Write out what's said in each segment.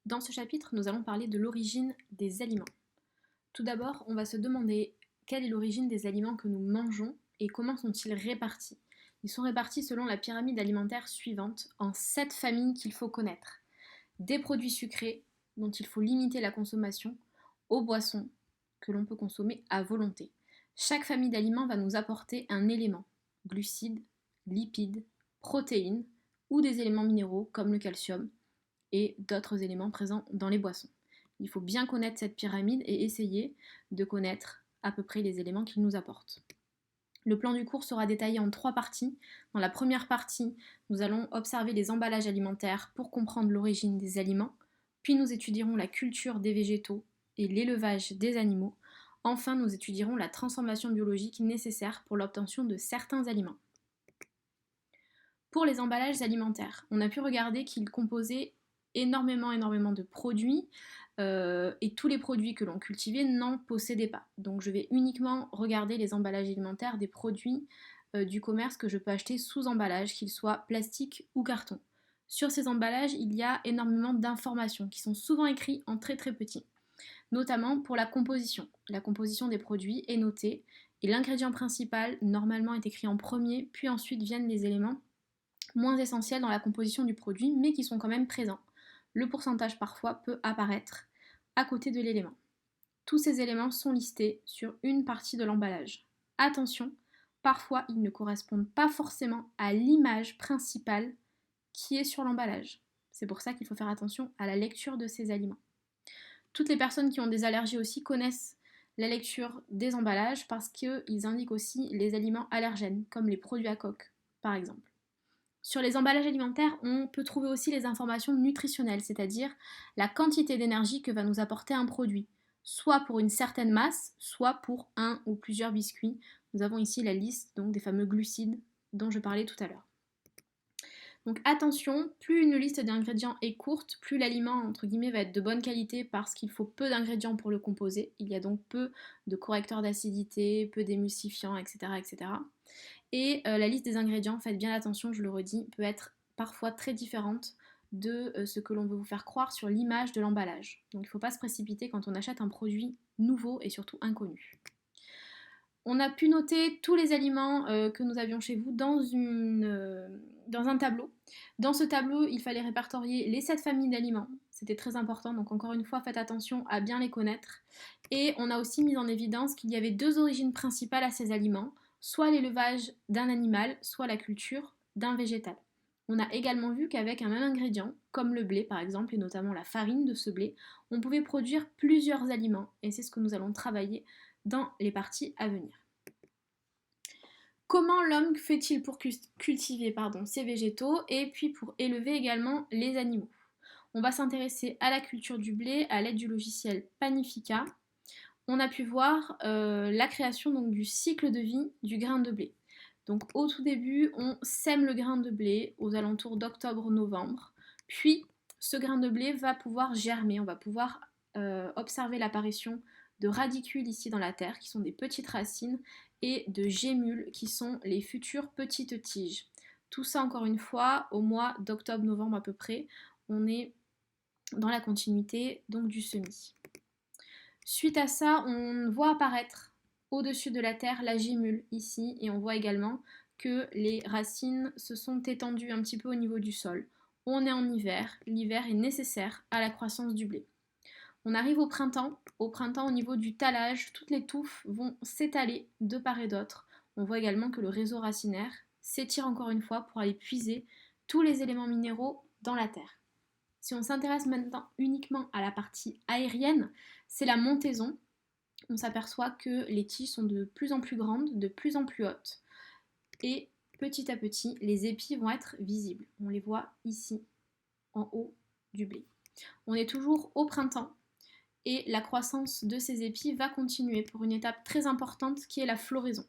Dans ce chapitre, nous allons parler de l'origine des aliments. Tout d'abord, on va se demander quelle est l'origine des aliments que nous mangeons et comment sont-ils répartis. Ils sont répartis selon la pyramide alimentaire suivante, en 7 familles qu'il faut connaître. Des produits sucrés, dont il faut limiter la consommation, aux boissons, que l'on peut consommer à volonté. Chaque famille d'aliments va nous apporter un élément, glucides, lipides, protéines, ou des éléments minéraux comme le calcium, et d'autres éléments présents dans les boissons. Il faut bien connaître cette pyramide et essayer de connaître à peu près les éléments qu'il nous apporte. Le plan du cours sera détaillé en 3 parties. Dans la première partie, nous allons observer les emballages alimentaires pour comprendre l'origine des aliments, puis nous étudierons la culture des végétaux et l'élevage des animaux. Enfin, nous étudierons la transformation biologique nécessaire pour l'obtention de certains aliments. Pour les emballages alimentaires, on a pu regarder qu'ils composaient énormément de produits et tous les produits que l'on cultivait n'en possédaient pas. Donc je vais uniquement regarder les emballages alimentaires des produits du commerce que je peux acheter sous emballage, qu'ils soient plastique ou carton. Sur ces emballages, il y a énormément d'informations qui sont souvent écrites en très petit, notamment pour la composition. La composition des produits est notée et l'ingrédient principal normalement est écrit en premier, puis ensuite viennent les éléments moins essentiels dans la composition du produit, mais qui sont quand même présents. Le pourcentage parfois peut apparaître à côté de l'élément. Tous ces éléments sont listés sur une partie de l'emballage. Attention, parfois ils ne correspondent pas forcément à l'image principale qui est sur l'emballage. C'est pour ça qu'il faut faire attention à la lecture de ces aliments. Toutes les personnes qui ont des allergies aussi connaissent la lecture des emballages parce qu'ils indiquent aussi les aliments allergènes, comme les produits à coque, par exemple. Sur les emballages alimentaires, on peut trouver aussi les informations nutritionnelles, c'est-à-dire la quantité d'énergie que va nous apporter un produit, soit pour une certaine masse, soit pour un ou plusieurs biscuits. Nous avons ici la liste donc, des fameux glucides dont je parlais tout à l'heure. Donc attention, plus une liste d'ingrédients est courte, plus l'aliment entre guillemets va être de bonne qualité parce qu'il faut peu d'ingrédients pour le composer. Il y a donc peu de correcteurs d'acidité, peu d'émulsifiants, etc. etc. Et la liste des ingrédients, faites bien attention, je le redis, peut être parfois très différente de ce que l'on veut vous faire croire sur l'image de l'emballage. Donc il ne faut pas se précipiter quand on achète un produit nouveau et surtout inconnu. On a pu noter tous les aliments que nous avions chez vous dans un tableau. Dans ce tableau, il fallait répertorier les 7 familles d'aliments. C'était très important, donc encore une fois, faites attention à bien les connaître. Et on a aussi mis en évidence qu'il y avait 2 origines principales à ces aliments, soit l'élevage d'un animal, soit la culture d'un végétal. On a également vu qu'avec un même ingrédient, comme le blé par exemple, et notamment la farine de ce blé, on pouvait produire plusieurs aliments, et c'est ce que nous allons travailler dans les parties à venir. Comment l'homme fait-il pour cultiver ces végétaux et puis pour élever également les animaux? On va s'intéresser à la culture du blé à l'aide du logiciel Panifica. On a pu voir la création donc, du cycle de vie du grain de blé. Donc au tout début, on sème le grain de blé aux alentours d'octobre-novembre. Puis ce grain de blé va pouvoir germer, on va pouvoir observer l'apparition de radicules ici dans la terre, qui sont des petites racines, et de gémules, qui sont les futures petites tiges. Tout ça, encore une fois, au mois d'octobre-novembre à peu près, on est dans la continuité donc du semis. Suite à ça, on voit apparaître au-dessus de la terre la gémule ici, et on voit également que les racines se sont étendues un petit peu au niveau du sol. On est en hiver, l'hiver est nécessaire à la croissance du blé. On arrive au printemps au niveau du talage, toutes les touffes vont s'étaler de part et d'autre. On voit également que le réseau racinaire s'étire encore une fois pour aller puiser tous les éléments minéraux dans la terre. Si on s'intéresse maintenant uniquement à la partie aérienne, c'est la montaison. On s'aperçoit que les tiges sont de plus en plus grandes, de plus en plus hautes. Et petit à petit, les épis vont être visibles. On les voit ici, en haut du blé. On est toujours au printemps et la croissance de ces épis va continuer pour une étape très importante qui est la floraison.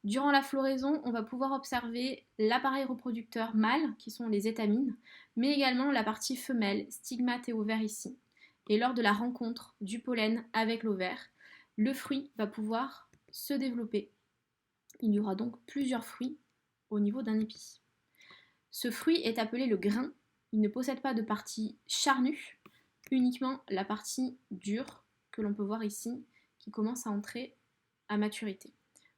Durant la floraison, on va pouvoir observer l'appareil reproducteur mâle, qui sont les étamines, mais également la partie femelle, stigmate et ovaire ici. Et lors de la rencontre du pollen avec l'ovaire, le fruit va pouvoir se développer. Il y aura donc plusieurs fruits au niveau d'un épi. Ce fruit est appelé le grain. Il ne possède pas de partie charnue, uniquement la partie dure que l'on peut voir ici qui commence à entrer à maturité.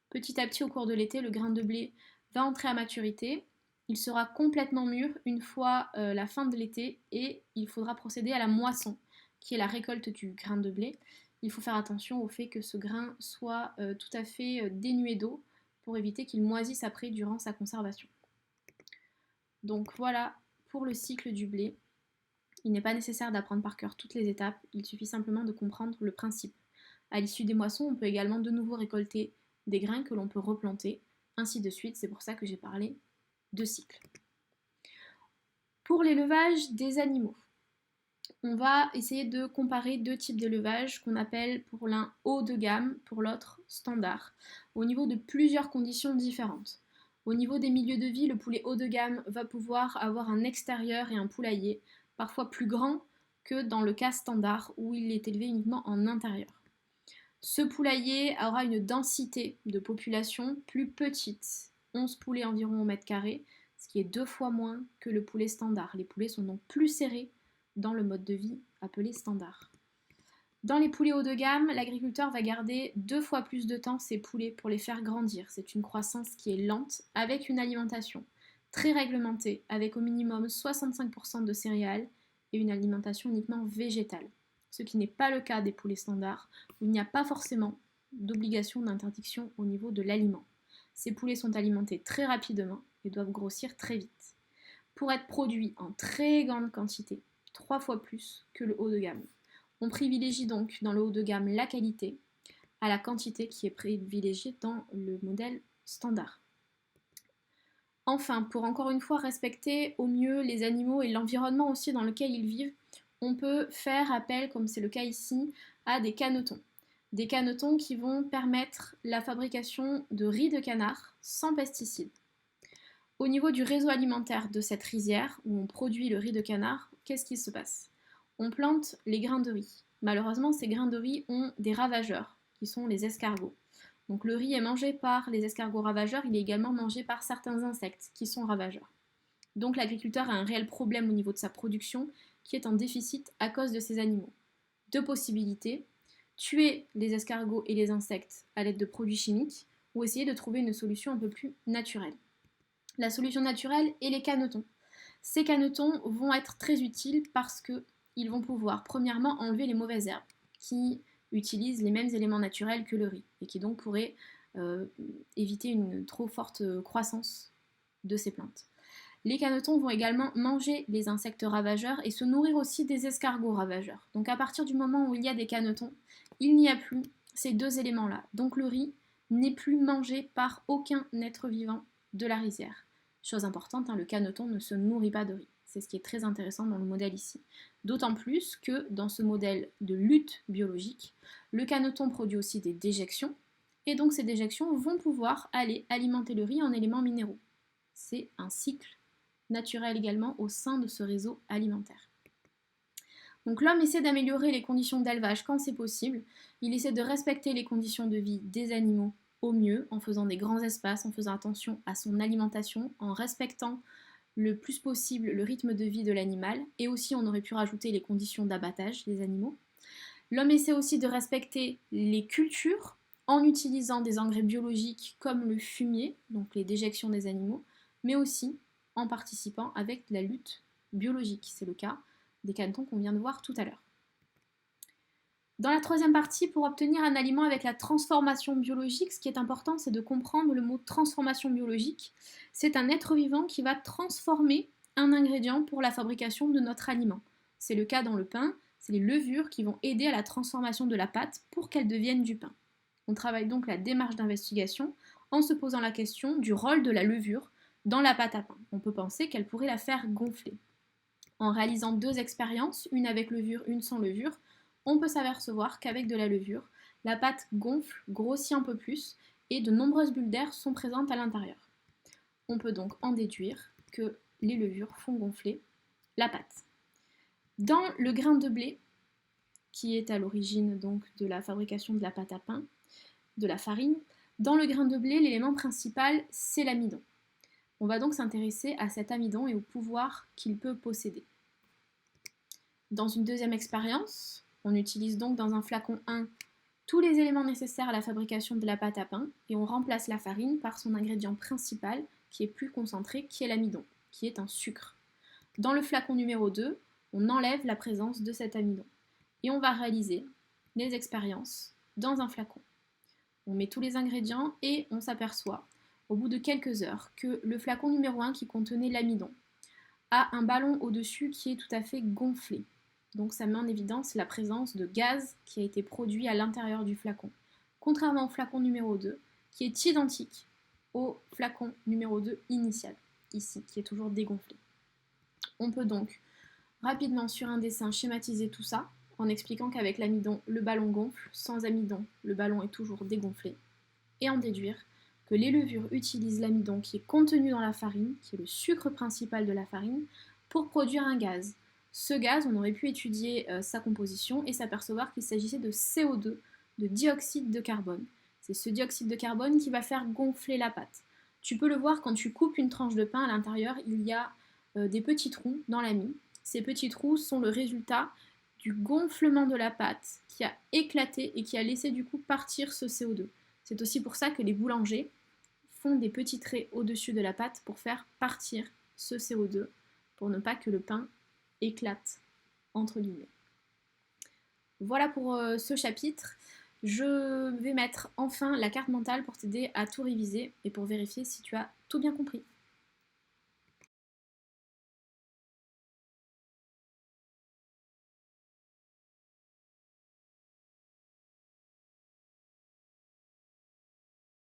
Petit à petit au cours de l'été, le grain de blé va entrer à maturité. Il sera complètement mûr une fois la fin de l'été et il faudra procéder à la moisson, qui est la récolte du grain de blé. Il faut faire attention au fait que ce grain soit tout à fait dénué d'eau pour éviter qu'il moisisse après durant sa conservation. Donc voilà pour le cycle du blé. Il n'est pas nécessaire d'apprendre par cœur toutes les étapes, il suffit simplement de comprendre le principe. À l'issue des moissons, on peut également de nouveau récolter des grains que l'on peut replanter, ainsi de suite, c'est pour ça que j'ai parlé de cycle. Pour l'élevage des animaux, on va essayer de comparer deux types d'élevage qu'on appelle pour l'un haut de gamme, pour l'autre standard, au niveau de plusieurs conditions différentes. Au niveau des milieux de vie, le poulet haut de gamme va pouvoir avoir un extérieur et un poulailler, parfois plus grand que dans le cas standard où il est élevé uniquement en intérieur. Ce poulailler aura une densité de population plus petite, 11 poulets environ au mètre carré, ce qui est 2 fois moins que le poulet standard. Les poulets sont donc plus serrés dans le mode de vie appelé standard. Dans les poulets haut de gamme, l'agriculteur va garder 2 fois plus de temps ses poulets pour les faire grandir. C'est une croissance qui est lente avec une alimentation très réglementée avec au minimum 65% de céréales et une alimentation uniquement végétale. Ce qui n'est pas le cas des poulets standards où il n'y a pas forcément d'obligation d'interdiction au niveau de l'aliment. Ces poulets sont alimentés très rapidement et doivent grossir très vite. Pour être produits en très grande quantité, 3 fois plus que le haut de gamme. On privilégie donc dans le haut de gamme la qualité à la quantité qui est privilégiée dans le modèle standard. Enfin, pour encore une fois respecter au mieux les animaux et l'environnement aussi dans lequel ils vivent, on peut faire appel, comme c'est le cas ici, à des canetons. Des canetons qui vont permettre la fabrication de riz de canard sans pesticides. Au niveau du réseau alimentaire de cette rizière, où on produit le riz de canard, qu'est-ce qui se passe? On plante les grains de riz. Malheureusement, ces grains de riz ont des ravageurs, qui sont les escargots. Donc le riz est mangé par les escargots ravageurs, il est également mangé par certains insectes qui sont ravageurs. Donc l'agriculteur a un réel problème au niveau de sa production qui est en déficit à cause de ces animaux. Deux possibilités, tuer les escargots et les insectes à l'aide de produits chimiques ou essayer de trouver une solution un peu plus naturelle. La solution naturelle est les canetons. Ces canetons vont être très utiles parce qu'ils vont pouvoir premièrement enlever les mauvaises herbes qui utilisent les mêmes éléments naturels que le riz et qui donc pourraient éviter une trop forte croissance de ces plantes. Les canetons vont également manger les insectes ravageurs et se nourrir aussi des escargots ravageurs. Donc à partir du moment où il y a des canetons, il n'y a plus ces deux éléments-là. Donc le riz n'est plus mangé par aucun être vivant de la rizière. Chose importante, le caneton ne se nourrit pas de riz. C'est ce qui est très intéressant dans le modèle ici. D'autant plus que dans ce modèle de lutte biologique, le caneton produit aussi des déjections, et donc ces déjections vont pouvoir aller alimenter le riz en éléments minéraux. C'est un cycle naturel également au sein de ce réseau alimentaire. Donc l'homme essaie d'améliorer les conditions d'élevage quand c'est possible, il essaie de respecter les conditions de vie des animaux au mieux, en faisant des grands espaces, en faisant attention à son alimentation, en respectant le plus possible le rythme de vie de l'animal, et aussi on aurait pu rajouter les conditions d'abattage des animaux. L'homme essaie aussi de respecter les cultures en utilisant des engrais biologiques comme le fumier, donc les déjections des animaux, mais aussi en participant avec la lutte biologique. C'est le cas des canetons qu'on vient de voir tout à l'heure. Dans la troisième partie, pour obtenir un aliment avec la transformation biologique, ce qui est important, c'est de comprendre le mot transformation biologique. C'est un être vivant qui va transformer un ingrédient pour la fabrication de notre aliment. C'est le cas dans le pain, c'est les levures qui vont aider à la transformation de la pâte pour qu'elle devienne du pain. On travaille donc la démarche d'investigation en se posant la question du rôle de la levure dans la pâte à pain. On peut penser qu'elle pourrait la faire gonfler. En réalisant 2 expériences, une avec levure, une sans levure, on peut s'apercevoir qu'avec de la levure, la pâte gonfle, grossit un peu plus et de nombreuses bulles d'air sont présentes à l'intérieur. On peut donc en déduire que les levures font gonfler la pâte. Dans le grain de blé, qui est à l'origine donc de la fabrication de la pâte à pain, de la farine, dans le grain de blé, l'élément principal, c'est l'amidon. On va donc s'intéresser à cet amidon et au pouvoir qu'il peut posséder. Dans une deuxième expérience, on utilise donc dans un flacon 1 tous les éléments nécessaires à la fabrication de la pâte à pain et on remplace la farine par son ingrédient principal qui est plus concentré, qui est l'amidon, qui est un sucre. Dans le flacon numéro 2, on enlève la présence de cet amidon et on va réaliser les expériences dans un flacon. On met tous les ingrédients et on s'aperçoit au bout de quelques heures que le flacon numéro 1 qui contenait l'amidon a un ballon au-dessus qui est tout à fait gonflé. Donc ça met en évidence la présence de gaz qui a été produit à l'intérieur du flacon. Contrairement au flacon numéro 2, qui est identique au flacon numéro 2 initial, ici, qui est toujours dégonflé. On peut donc rapidement sur un dessin schématiser tout ça en expliquant qu'avec l'amidon, le ballon gonfle, sans amidon, le ballon est toujours dégonflé, et en déduire que les levures utilisent l'amidon qui est contenu dans la farine, qui est le sucre principal de la farine, pour produire un gaz. Ce gaz, on aurait pu étudier sa composition et s'apercevoir qu'il s'agissait de CO2, de dioxyde de carbone. C'est ce dioxyde de carbone qui va faire gonfler la pâte. Tu peux le voir quand tu coupes une tranche de pain, à l'intérieur, il y a des petits trous dans la mie. Ces petits trous sont le résultat du gonflement de la pâte qui a éclaté et qui a laissé du coup partir ce CO2. C'est aussi pour ça que les boulangers font des petits traits au-dessus de la pâte pour faire partir ce CO2, pour ne pas que le pain éclate, entre guillemets. Voilà pour ce chapitre. Je vais mettre enfin la carte mentale pour t'aider à tout réviser et pour vérifier si tu as tout bien compris.